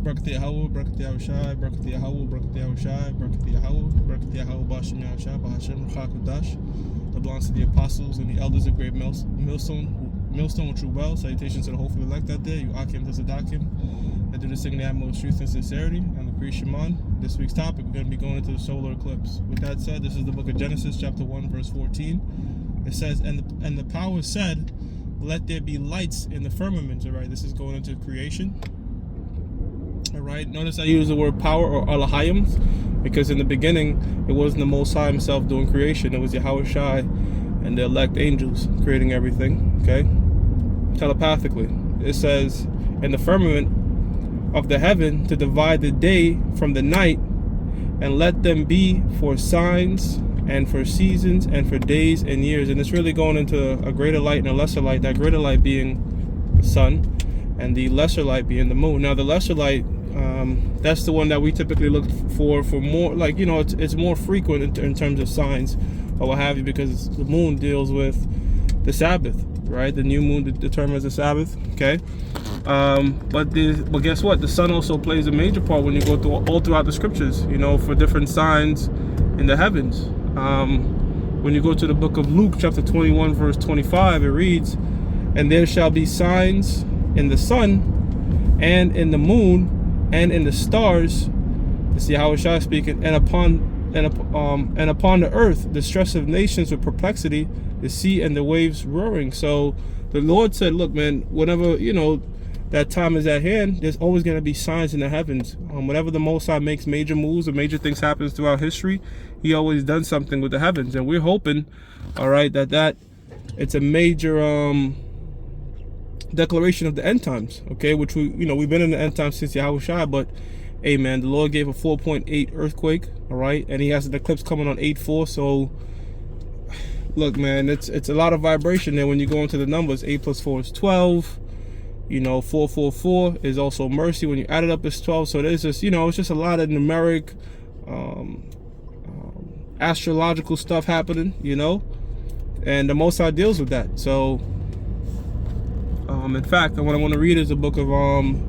Barakati Yahweh, Barakati Yahushai, Barakati Yahweh, Barakati Yahushai, Barakati Yahweh, Barakati Yahweh, Bashim Yahushai, Bahashem, Chakudash. That belongs to the apostles and the elders of Great Millstone, which are well. Salutations to the hopefully elect out there, you Akim to Zadakim, that do this thing in the utmost truth and sincerity. And the priest Shimon. This week's topic, we're going to be going into the solar eclipse. With that said, this is the book of Genesis, chapter 1, verse 14. It says, and the power said, let there be lights in the firmament. All right, this is going into creation. All right, notice I use the word power or Elohim because in the beginning it wasn't the Most High himself doing creation. It was Yahushai and the elect angels creating everything. Okay, telepathically it says, in the firmament of the heaven to divide the day from the night, and let them be for signs and for seasons and for days and years. And it's really going into a greater light and a lesser light, that greater light being the sun and the lesser light being the moon. Now the lesser light, that's the one that we typically look for more, like, you know, it's more frequent in terms of signs or what have you, because the moon deals with the Sabbath, right? The new moon determines the Sabbath. Okay, but guess what? The sun also plays a major part when you go through all throughout the scriptures, you know, for different signs in the heavens. When you go to the book of Luke, chapter 21, verse 25, it reads, and there shall be signs in the sun and in the moon and in the stars. This is Yahushua speaking. And upon the earth the stress of nations with perplexity, the sea and the waves roaring. So the Lord said, look, man, whenever, you know, that time is at hand, there's always going to be signs in the heavens. Whenever the Most High makes major moves or major things happens throughout history, he always done something with the heavens. And we're hoping, all right, that it's a major declaration of the end times, okay, which we've been in the end times since Yahushua, but hey man, the Lord gave a 4.8 earthquake, all right, and he has an eclipse coming on 8/4. So look, man, it's a lot of vibration there when you go into the numbers. 8 plus 4 is 12, you know, 444 is also mercy. When you add it up, it's 12. So there's just, you know, it's just a lot of numeric astrological stuff happening, you know, and the Most High deals with that. So in fact, what I want to read is the book of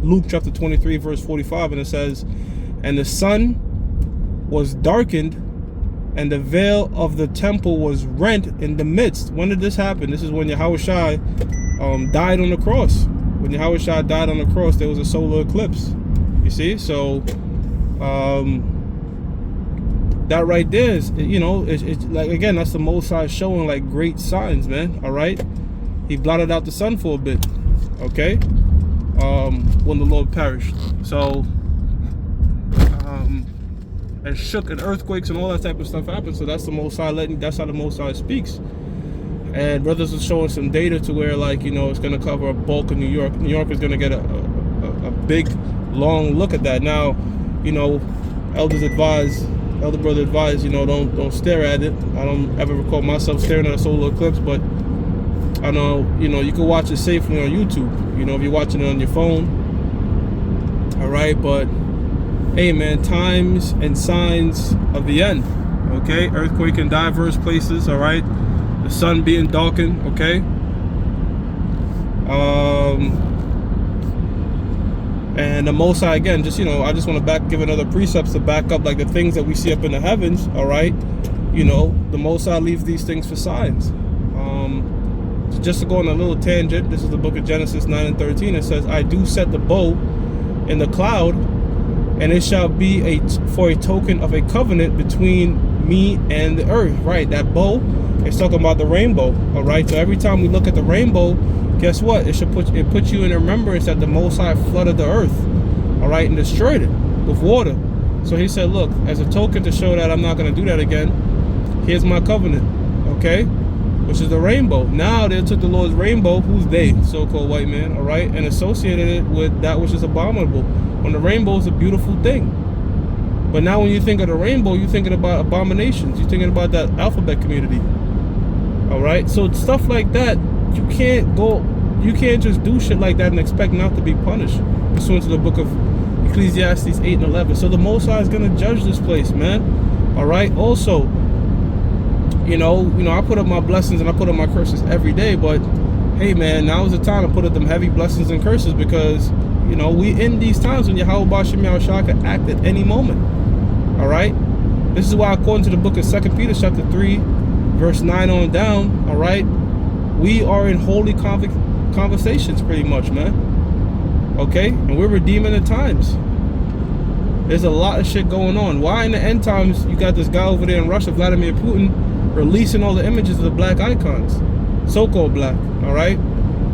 Luke chapter 23 verse 45, and it says, and the sun was darkened and the veil of the temple was rent in the midst. When did this happen? This is when Yahushua died on the cross. When Yahushua died on the cross, there was a solar eclipse, you see. So that right there is, you know, it's like, again, that's the Most High showing like great signs, man. All right, he blotted out the sun for a bit, okay, when the Lord perished. So and shook and earthquakes and all that type of stuff happened. So that's the Most High that's how the Most High speaks. And brothers are showing some data to where, like, you know, it's going to cover a bulk of New York. New York is going to get a big long look at that. Now, you know, elder brother advised, you know, don't stare at it. I don't ever recall myself staring at a solar eclipse, but I know, you know, you can watch it safely on YouTube, you know, if you're watching it on your phone. All right, but hey man, times and signs of the end. Okay, earthquake in diverse places. All right, the sun being darkened. Okay, and the Most High, again, just, you know, I just want to give another precepts to back up, like, the things that we see up in the heavens. All right, you know, the Most High leaves these things for signs. Just to go on a little tangent, this is the book of Genesis 9 and 13. It says, I do set the bow in the cloud, and it shall be for a token of a covenant between me and the earth. Right, that bow is talking about the rainbow. All right, so every time we look at the rainbow, guess what? It put you in remembrance that the Most High flooded the earth, all right, and destroyed it with water. So he said, look, as a token to show that I'm not going to do that again, here's my covenant, okay, which is the rainbow. Now they took the Lord's rainbow, who's they, so-called white man, all right, and associated it with that which is abominable. When the rainbow is a beautiful thing. But now when you think of the rainbow, you're thinking about abominations. You're thinking about that alphabet community. All right, so stuff like that, you can't just do shit like that and expect not to be punished. Pursuant to the book of Ecclesiastes 8 and 11. So the Most High is going to judge this place, man. All right, also, you know, I put up my blessings and I put up my curses every day, but hey man, now is the time to put up them heavy blessings and curses, because You know, we in these times when Yahweh Bashim Yahushua could act at any moment. All right. This is why, according to the book of 2 Peter chapter 3, verse 9 on down, all right, we are in holy conversations pretty much, man. Okay? And we're redeeming the times. There's a lot of shit going on. Why in the end times you got this guy over there in Russia, Vladimir Putin, releasing all the images of the black icons, so-called black, all right?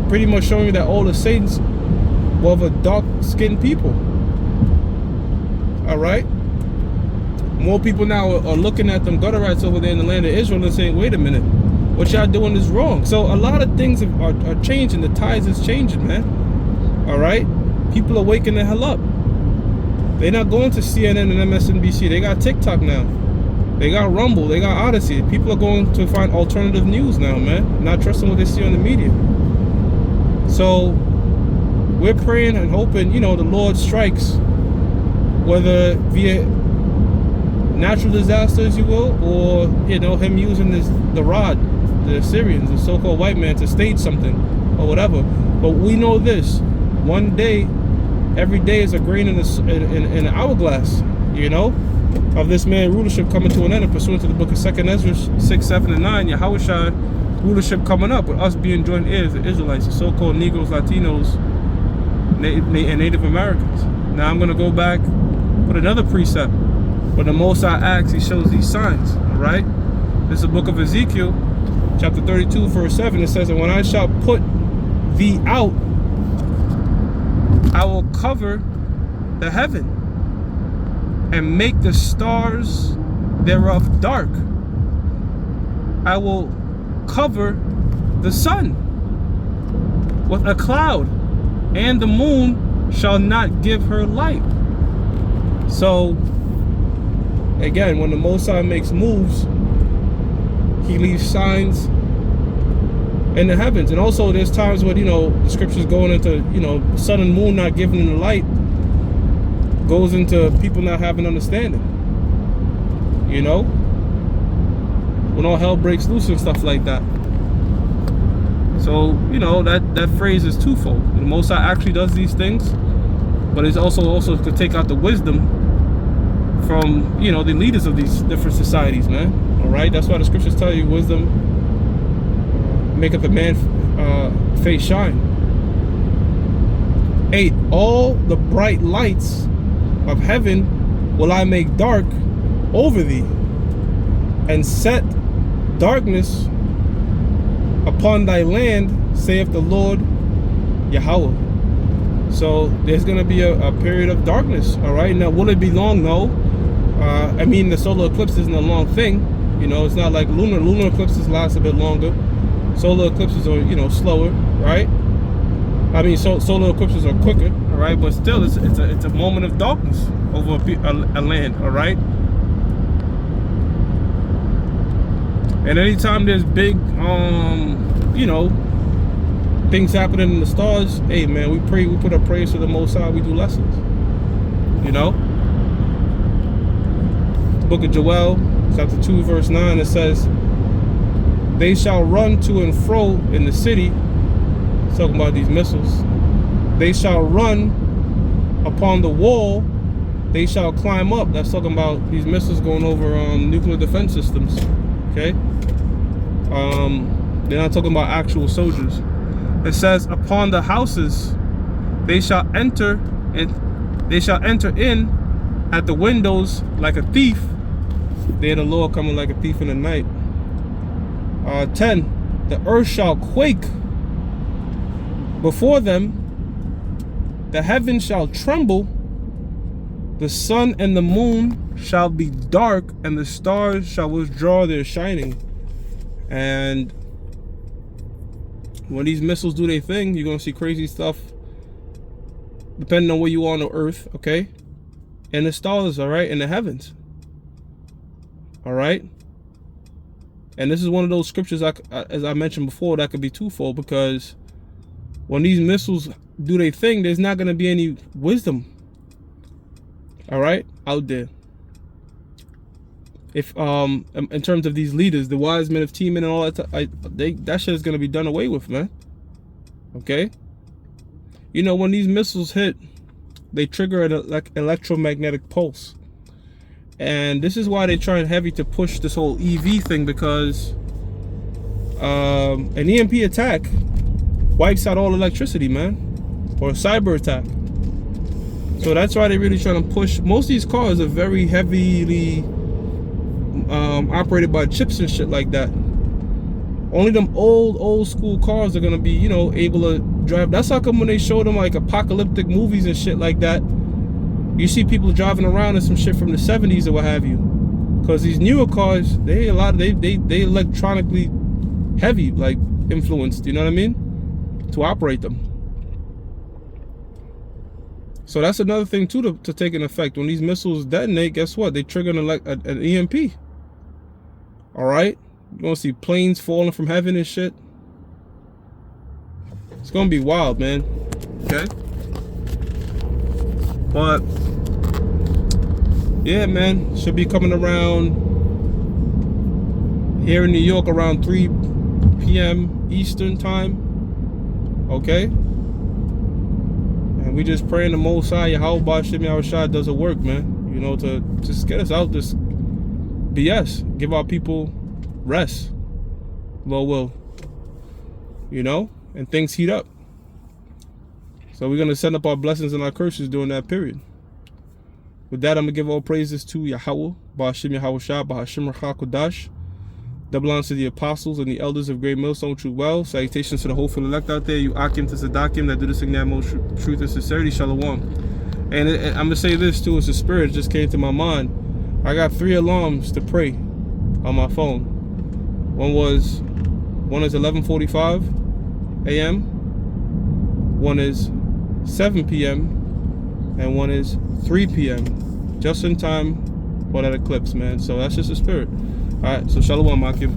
Pretty much showing you that all the saints were of a dark-skinned people, all right? More people now are looking at them gutter rats over there in the land of Israel and saying, wait a minute, what y'all doing is wrong. So a lot of things are changing. The tides is changing, man. All right? People are waking the hell up. They're not going to CNN and MSNBC. They got TikTok now. They got Rumble. They got Odyssey. People are going to find alternative news now, man. Not trusting what they see on the media. So we're praying and hoping, you know, the Lord strikes, whether via natural disasters, you will, or, you know, him using the rod, the Assyrians, the so-called white man, to stage something or whatever. But we know this: one day, every day is a grain in an hourglass, you know, of this man rulership coming to an end, and pursuant to the book of 2nd Ezra 6, 7, and 9, Yahushua rulership coming up, with us being joint heirs, the Israelites, the so-called Negroes, Latinos, and Native Americans. Now I'm going to go back with another precept. When the Most High acts, he shows these signs, all right? This is the book of Ezekiel, chapter 32, verse 7. It says, and when I shall put thee out, I will cover the heaven and make the stars thereof dark. I will cover the sun with a cloud, and the moon shall not give her light. So, again, when the Most High makes moves, he leaves signs in the heavens. And also there's times when, you know, the scriptures going into, you know, sun and moon not giving them the light, goes into people not having understanding, you know, when all hell breaks loose and stuff like that. So, you know, that phrase is twofold. The Most High actually does these things, but it's also to take out the wisdom from, you know, the leaders of these different societies, man. All right, that's why the scriptures tell you wisdom maketh a man face shine. 8, all the bright lights of heaven will I make dark over thee, and set darkness upon thy land, saith the Lord Yahweh. So there's going to be a period of darkness, all right? Now, will it be long? No. I mean, the solar eclipse isn't a long thing. You know, it's not like lunar eclipses last a bit longer. Solar eclipses are, you know, slower, right? I mean, solar eclipses are quicker, all right? But still, it's a moment of darkness over a land, all right? And anytime there's big, you know, things happening in the stars, hey, man, we pray, we put our praise to the Most High, we do lessons, you know? Book of Joel, chapter 2, verse 9, it says, they shall run to and fro in the city. It's talking about these missiles. They shall run upon the wall. They shall climb up. That's talking about these missiles going over nuclear defense systems. Okay? They're not talking about actual soldiers. It says, upon the houses they shall enter, and they shall enter in at the windows like a thief. They're the Lord coming like a thief in the night. 10, the earth shall quake before them, the heavens shall tremble, the sun and the moon shall be dark, and the stars shall withdraw their shining. And when these missiles do their thing, you're gonna see crazy stuff depending on where you are on the earth, okay? And the stars, all right, in the heavens, all right? And this is one of those scriptures, as I mentioned before, that could be twofold, because when these missiles do their thing, there's not going to be any wisdom, all right, out there. If in terms of these leaders, the wise men of Teman and all that, that shit is going to be done away with, man. Okay. You know, when these missiles hit, they trigger an electromagnetic pulse. And this is why they're trying heavy to push this whole EV thing, because an EMP attack wipes out all electricity, man, or a cyber attack. So that's why they're really trying to push. Most of these cars are very heavily operated by chips and shit like that. Only them old school cars are gonna be, you know, able to drive. That's how come when they show them like apocalyptic movies and shit like that, you see people driving around in some shit from the 70s or what have you. Because these newer cars, they electronically heavy, like influenced, you know what I mean, to operate them. So that's another thing too to take in effect. When these missiles detonate, guess what? They trigger an EMP. All right, you're gonna see planes falling from heaven and shit. It's gonna be wild, man. Okay. But yeah, man, should be coming around here in New York around 3 p.m. Eastern time. Okay. And we just praying the Most High, Yahweh Bashim Yahushua does a work, man. You know, to just get us out this BS. Give our people rest. Lord will. You know? And things heat up. So we're going to send up our blessings and our curses during that period. With that, I'm going to give all praises to Yahweh, Ba'ashim Yahushua, Ba'ashim Rachakodash. Double honors to the apostles and the elders of Great Millstone True Well. Salutations to the hopeful elect out there. You Akim to Sadakim that do this thing that most truth and sincerity. Shalom. And I'm going to say this too, as a spirit just came to my mind. I got 3 alarms to pray on my phone. One is 11:45 a.m. One is 7 p.m. and one is 3 p.m. just in time for that eclipse, man. So that's just a spirit. All right, so shalom, Akim.